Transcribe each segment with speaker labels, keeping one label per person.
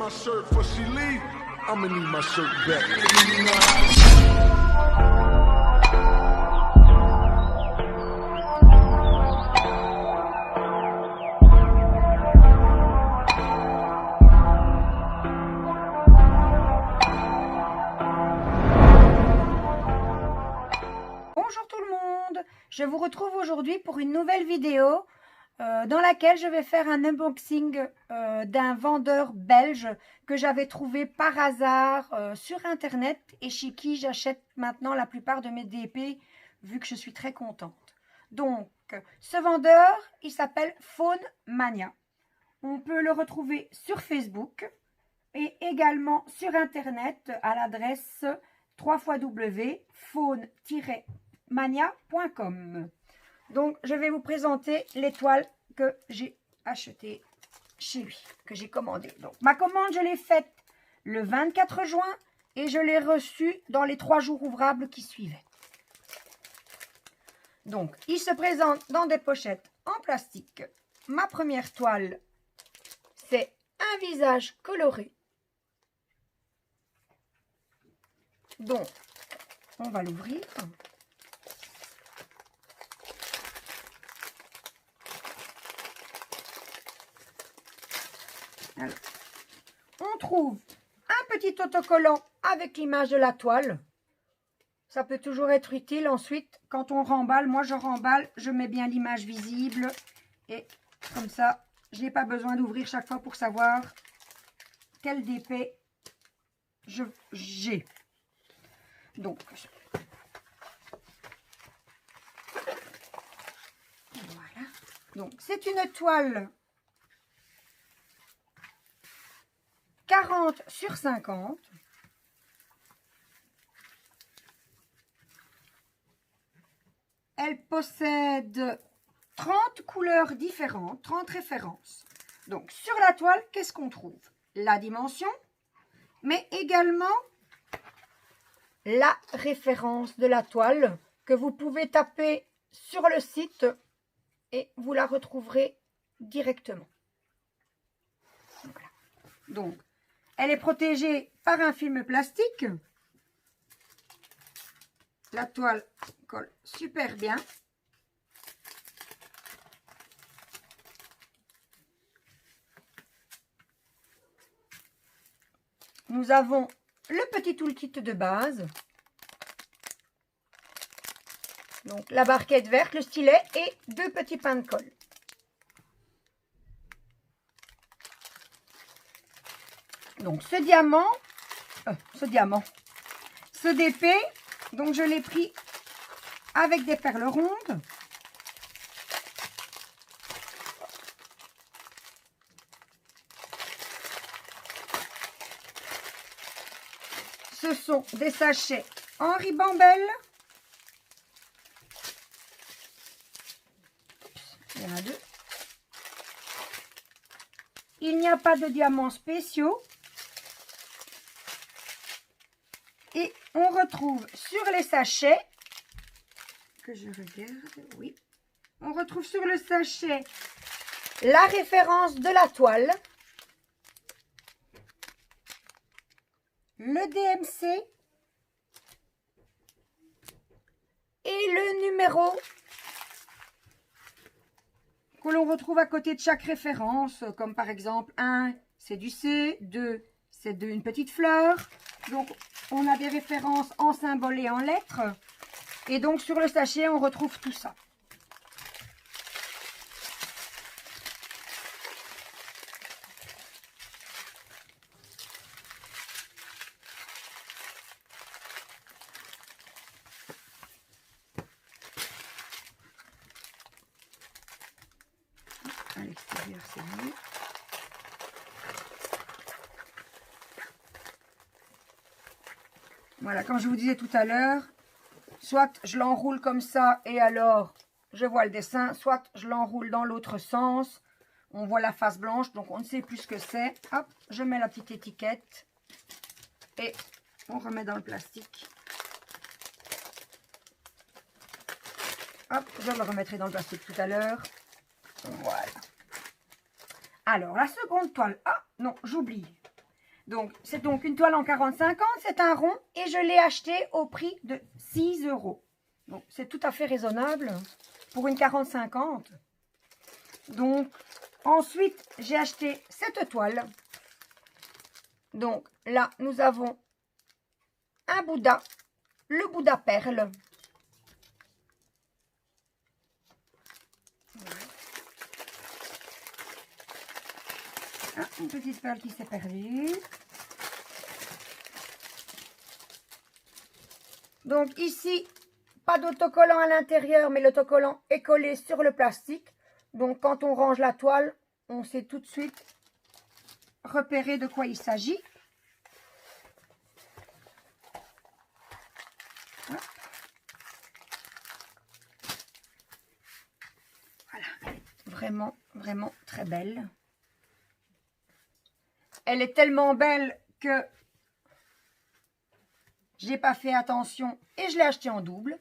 Speaker 1: my shirt before she leave, I'ma need my shirt back.
Speaker 2: Bonjour tout le monde, je vous retrouve aujourd'hui pour une nouvelle vidéo dans laquelle je vais faire un unboxing d'un vendeur belge que j'avais trouvé par hasard sur internet et chez qui j'achète maintenant la plupart de mes DP vu que je suis très contente. Donc ce vendeur il s'appelle Phone Mania. On peut le retrouver sur Facebook et également sur internet à l'adresse www.phone-mania.com. Donc, je vais vous présenter l'étoile que j'ai achetée chez lui, que j'ai commandée. Donc, ma commande, je l'ai faite le 24 juin et je l'ai reçue dans les 3 jours ouvrables qui suivaient. Donc, il se présente dans des pochettes en plastique. Ma première toile, c'est un visage coloré. Donc, on va l'ouvrir. Alors, on trouve un petit autocollant avec l'image de la toile. Ça peut toujours être utile ensuite quand on remballe. Moi, je remballe, je mets bien l'image visible. Et comme ça, je n'ai pas besoin d'ouvrir chaque fois pour savoir quel DP j'ai. Donc, voilà. Donc, c'est une toile 40 sur 50. Elle possède 30 couleurs différentes, 30 références. Donc, sur la toile, qu'est-ce qu'on trouve? La dimension, mais également la référence de la toile que vous pouvez taper sur le site et vous la retrouverez directement. Voilà. Donc, elle est protégée par un film plastique. La toile colle super bien. Nous avons le petit toolkit de base. Donc la barquette verte, le stylet et 2 petits pains de colle. Donc ce DP, donc je l'ai pris avec des perles rondes. Ce sont des sachets en ribambelle. Il y en a 2. Il n'y a pas de diamants spéciaux. Et on retrouve sur les sachets, que je regarde, oui. On retrouve sur le sachet la référence de la toile. Le DMC et le numéro que l'on retrouve à côté de chaque référence, comme par exemple 1, c'est du C, 2, c'est une petite fleur. Donc, on a des références en symboles et en lettres. Et donc, sur le sachet, on retrouve tout ça. À l'extérieur, c'est mieux. Voilà, comme je vous disais tout à l'heure, soit je l'enroule comme ça et alors je vois le dessin, soit je l'enroule dans l'autre sens. On voit la face blanche, donc on ne sait plus ce que c'est. Hop, je mets la petite étiquette et on remet dans le plastique. Hop, je le remettrai dans le plastique tout à l'heure. Voilà. Alors, la seconde toile. Ah, non, j'oublie. Donc, c'est donc une toile en 40-50, c'est un rond et je l'ai acheté au prix de 6 €. Donc, c'est tout à fait raisonnable pour une 40-50. Donc, ensuite, j'ai acheté cette toile. Donc, là, nous avons un Bouddha, le Bouddha perle. Ah, une petite perle qui s'est perdue. Donc ici, pas d'autocollant à l'intérieur, mais l'autocollant est collé sur le plastique. Donc quand on range la toile, on sait tout de suite repérer de quoi il s'agit. Voilà, elle est vraiment, vraiment très belle. Elle est tellement belle que j'ai pas fait attention et je l'ai acheté en double.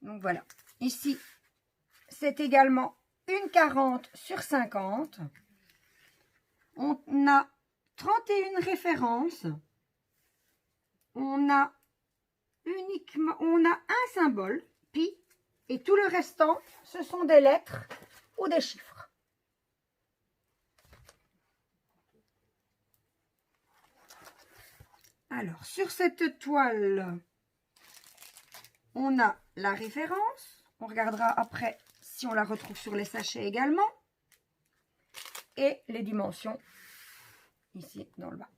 Speaker 2: Donc voilà. Ici, c'est également une 40/50. On a 31 références. On a un symbole, pi, et tout le restant, ce sont des lettres ou des chiffres. Alors, sur cette toile, on a la référence. On regardera après si on la retrouve sur les sachets également. Et les dimensions, ici dans le bas.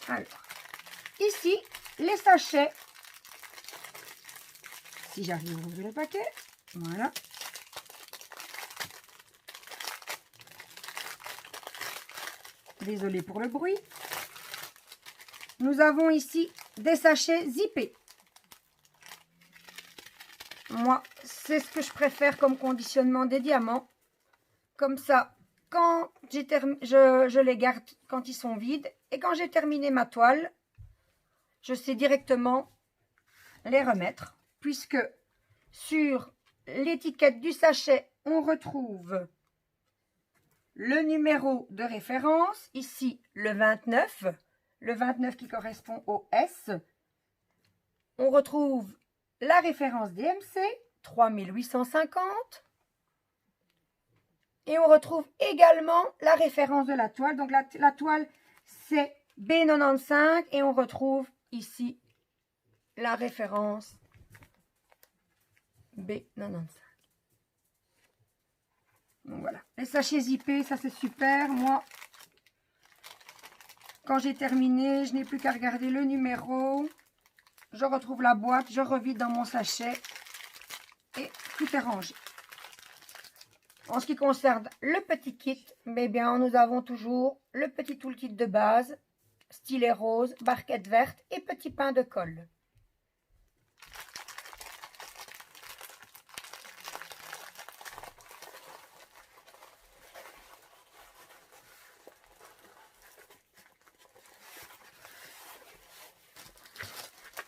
Speaker 2: Alors, ici, les sachets. Si j'arrive à ouvrir le paquet, voilà. Désolée pour le bruit. Nous avons ici des sachets zippés. Moi, c'est ce que je préfère comme conditionnement des diamants. Comme ça, quand je les garde quand ils sont vides. Et quand j'ai terminé ma toile, je sais directement les remettre. Puisque sur l'étiquette du sachet, on retrouve le numéro de référence. Ici, le 29. Le 29 qui correspond au S. On retrouve la référence DMC, 3850. Et on retrouve également la référence de la toile. Donc la toile, c'est B95. Et on retrouve ici la référence B95. Donc voilà. Les sachets zippés, ça c'est super. Moi, quand j'ai terminé, je n'ai plus qu'à regarder le numéro. Je retrouve la boîte, je revide dans mon sachet et tout est rangé. En ce qui concerne le petit kit, eh bien, nous avons toujours le petit toolkit de base, stylet rose, barquette verte et petit pain de colle.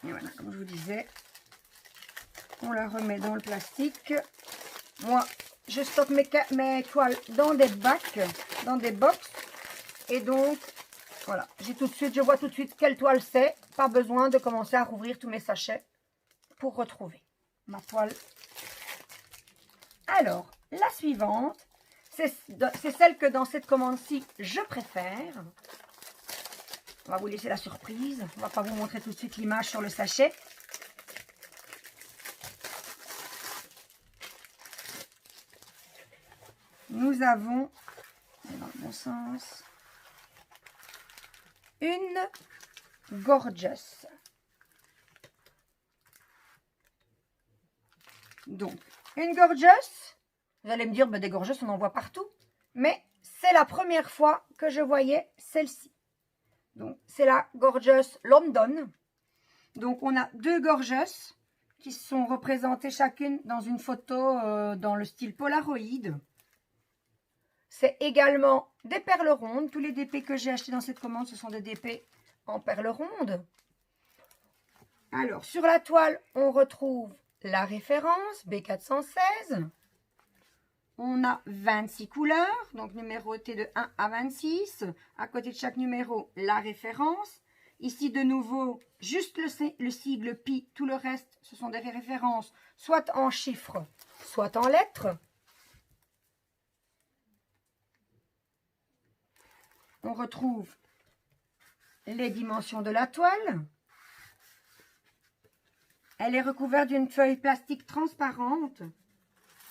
Speaker 2: Et voilà, comme je vous disais, on la remet dans le plastique. Moi, je stocke mes toiles dans des bacs, dans des box. Et donc, voilà, je vois tout de suite quelle toile c'est. Pas besoin de commencer à rouvrir tous mes sachets pour retrouver ma toile. Alors, la suivante, c'est celle que dans cette commande-ci, je préfère. On va vous laisser la surprise. On ne va pas vous montrer tout de suite l'image sur le sachet. Nous avons, dans le bon sens, une Gorgeous. Donc, une Gorgeous, vous allez me dire, ben, des Gorgeous, on en voit partout. Mais c'est la première fois que je voyais celle-ci. Donc, c'est la Gorgeous London. Donc, on a deux Gorgeous qui sont représentées chacune dans une photo dans le style Polaroid. C'est également des perles rondes. Tous les DP que j'ai achetés dans cette commande, ce sont des DP en perles rondes. Alors, sur la toile, on retrouve la référence B416. On a 26 couleurs, donc numérotées de 1 à 26. À côté de chaque numéro, la référence. Ici, de nouveau, juste le sigle pi. Tout le reste, ce sont des références, soit en chiffres, soit en lettres. On retrouve les dimensions de la toile. Elle est recouverte d'une feuille plastique transparente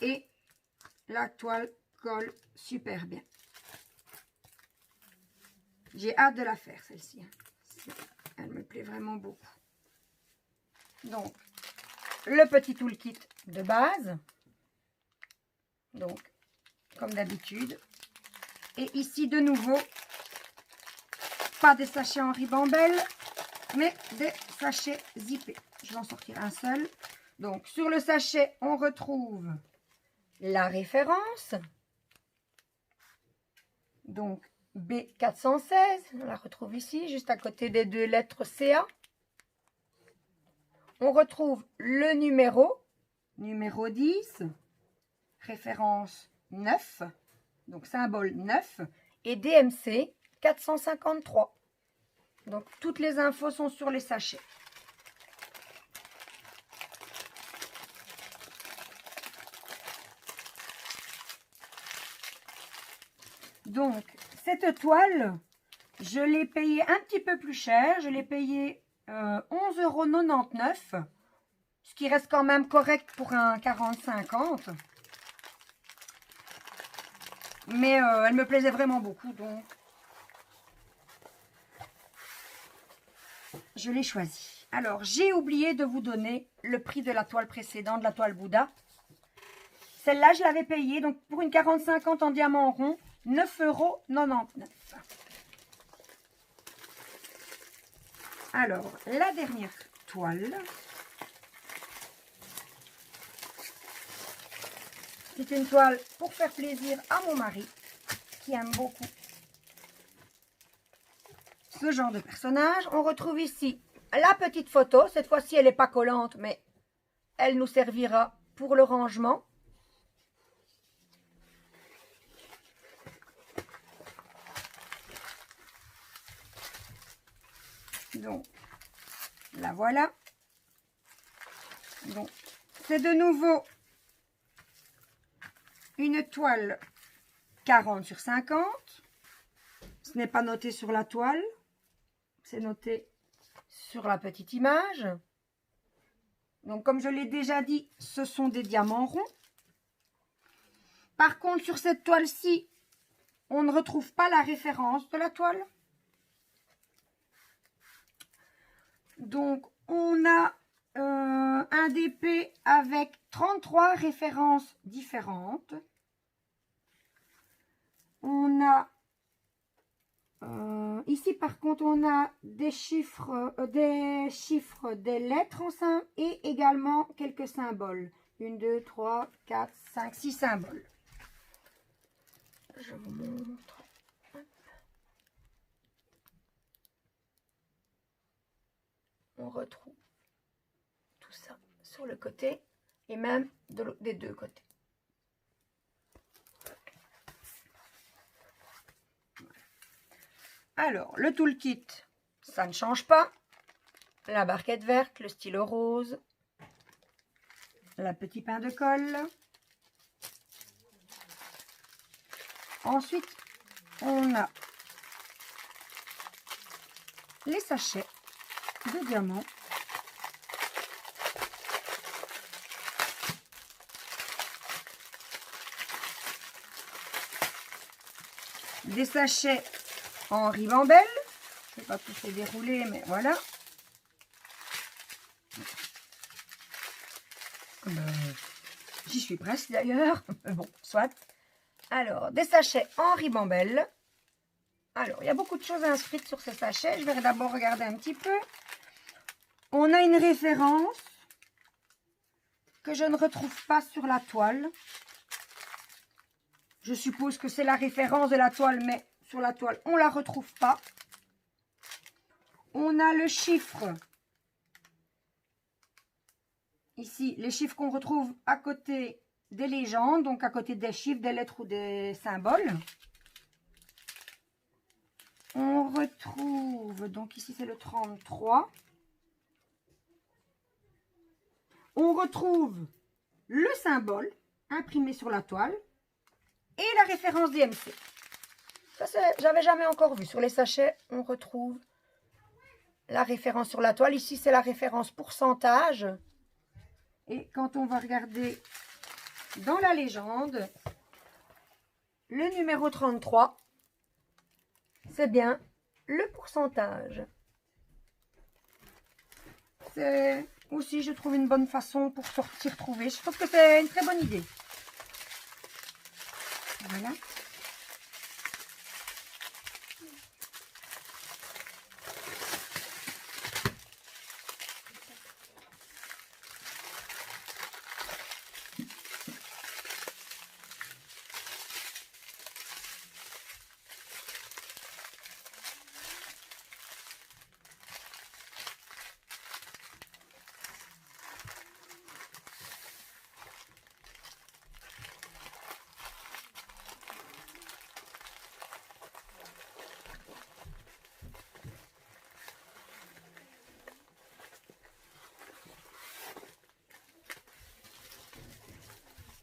Speaker 2: et la toile colle super bien. J'ai hâte de la faire, celle-ci. Elle me plaît vraiment beaucoup. Donc, le petit toolkit de base. Donc, comme d'habitude. Et ici, de nouveau, pas des sachets en ribambelle, mais des sachets zippés. Je vais en sortir un seul. Donc, sur le sachet, on retrouve la référence. Donc, B416, on la retrouve ici, juste à côté des deux lettres CA. On retrouve le numéro 10, référence 9, donc symbole 9, et DMC 453. Donc, toutes les infos sont sur les sachets. Donc, cette toile, je l'ai payée un petit peu plus cher. Je l'ai payée 11,99 €, ce qui reste quand même correct pour un 40-50. Mais elle me plaisait vraiment beaucoup, donc je l'ai choisie. Alors, j'ai oublié de vous donner le prix de la toile précédente, la toile Bouddha. Celle-là, je l'avais payée, donc pour une 40-50 en diamant rond, 9,99 €. Alors, la dernière toile, c'est une toile pour faire plaisir à mon mari, qui aime beaucoup ce genre de personnage. On retrouve ici la petite photo. Cette fois-ci, elle n'est pas collante, mais elle nous servira pour le rangement. Donc, la voilà. Donc, c'est de nouveau une toile 40 sur 50. Ce n'est pas noté sur la toile. C'est noté sur la petite image. Donc, comme je l'ai déjà dit, ce sont des diamants ronds. Par contre, sur cette toile-ci, on ne retrouve pas la référence de la toile. Donc, on a un DP avec 33 références différentes. On a, ici par contre, on a des chiffres, des lettres ensemble et également quelques symboles. 1, 2, 3, 4, 5, 6 symboles. Je vous montre. On retrouve tout ça sur le côté et même des deux côtés. Alors, le toolkit, ça ne change pas. La barquette verte, le stylo rose, la petit pain de colle. Ensuite, on a les sachets de diamants. Des sachets en ribambelle. Je ne vais pas tous les dérouler, mais voilà. J'y suis presque d'ailleurs. Bon, soit. Alors, des sachets en ribambelle. Alors, il y a beaucoup de choses inscrites sur ces sachets. Je vais d'abord regarder un petit peu. On a une référence que je ne retrouve pas sur la toile. Je suppose que c'est la référence de la toile, mais sur la toile, on ne la retrouve pas. On a le chiffre. Ici, les chiffres qu'on retrouve à côté des légendes, donc à côté des chiffres, des lettres ou des symboles. On retrouve, donc ici c'est le 33. On retrouve le symbole imprimé sur la toile et la référence DMC. Ça, j'avais jamais encore vu. Sur les sachets, on retrouve la référence sur la toile. Ici, c'est la référence pourcentage. Et quand on va regarder dans la légende, le numéro 33, c'est bien le pourcentage. C'est aussi, je trouve, une bonne façon pour s'y retrouver. Je trouve que c'est une très bonne idée. Voilà.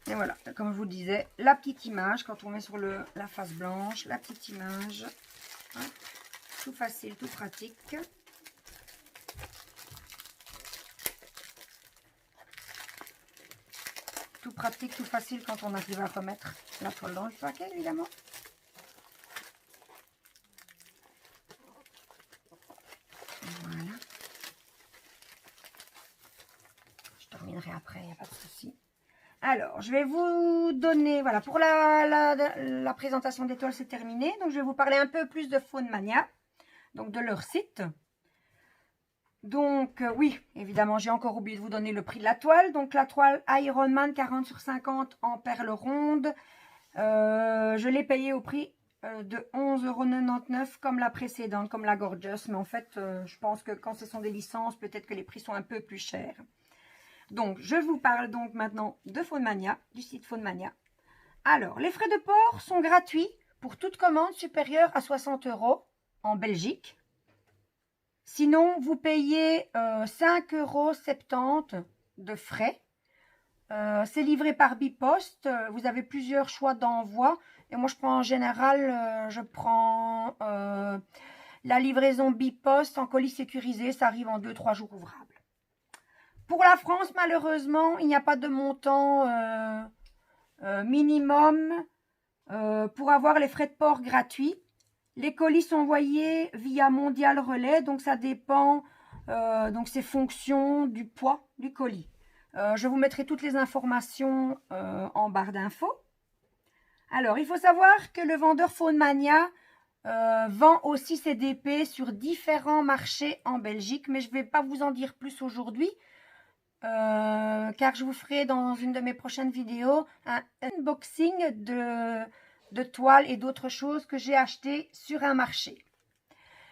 Speaker 2: Et voilà, comme je vous disais, la petite image, quand on met sur la face blanche, la petite image, hein, tout facile, tout pratique. Tout pratique, tout facile quand on arrive à remettre la toile dans le paquet, évidemment. Voilà. Je terminerai après, il n'y a pas de souci. Alors, je vais vous donner, voilà, pour la présentation des toiles, c'est terminé. Donc, je vais vous parler un peu plus de Faune Mania, donc de leur site. Donc, oui, évidemment, j'ai encore oublié de vous donner le prix de la toile. Donc, la toile Ironman 40/50 en perles rondes. Je l'ai payée au prix de 11,99 € comme la précédente, comme la Gorgeous. Mais en fait, je pense que quand ce sont des licences, peut-être que les prix sont un peu plus chers. Donc, je vous parle donc maintenant de Faune Mania, du site Faune Mania. Alors, les frais de port sont gratuits pour toute commande supérieure à 60 € en Belgique. Sinon, vous payez 5,70 € de frais. C'est livré par Bipost. Vous avez plusieurs choix d'envoi. Et moi, je prends en général, je prends la livraison Bipost en colis sécurisé. Ça arrive en 2-3 jours ouvrables. Pour la France, malheureusement, il n'y a pas de montant minimum pour avoir les frais de port gratuits. Les colis sont envoyés via Mondial Relais, donc ça dépend, donc c'est fonction du poids du colis. Je vous mettrai toutes les informations en barre d'infos. Alors, il faut savoir que le vendeur Faune Mania vend aussi ses DP sur différents marchés en Belgique, mais je ne vais pas vous en dire plus aujourd'hui. Car je vous ferai dans une de mes prochaines vidéos un unboxing de toiles et d'autres choses que j'ai achetées sur un marché.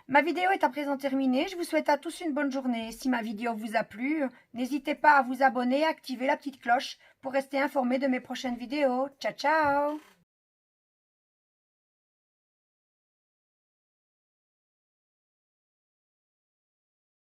Speaker 2: Ma vidéo est à présent terminée. Je vous souhaite à tous une bonne journée. Si ma vidéo vous a plu, n'hésitez pas à vous abonner et à activer la petite cloche pour rester informé de mes prochaines vidéos. Ciao, ciao!